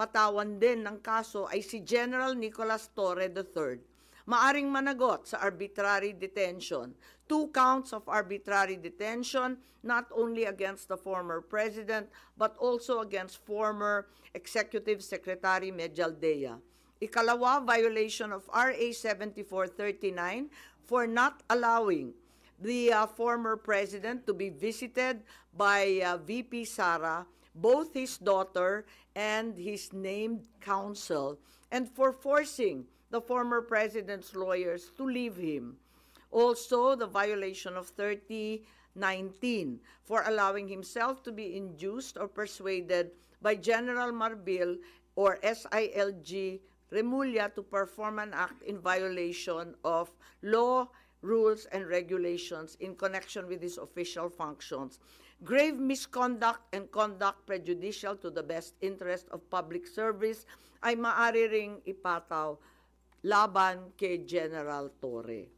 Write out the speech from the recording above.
patawan din ng kaso ay si General Nicolas Torre III. Maaring managot sa arbitrary detention. 2 counts of arbitrary detention, not only against the former president, but also against former Executive Secretary Medialdea. Ikalawa, violation of RA 7439 for not allowing the former president to be visited by VP Sara, both his daughter and his named counsel, and for forcing the former president's lawyers to leave him. Also, the violation of 3019 for allowing himself to be induced or persuaded by General Marbil or SILG Remulla to perform an act in violation of law, rules, and regulations in connection with his official functions. Grave misconduct and conduct prejudicial to the best interest of public service ay maaari ring ipataw laban kay General Torre.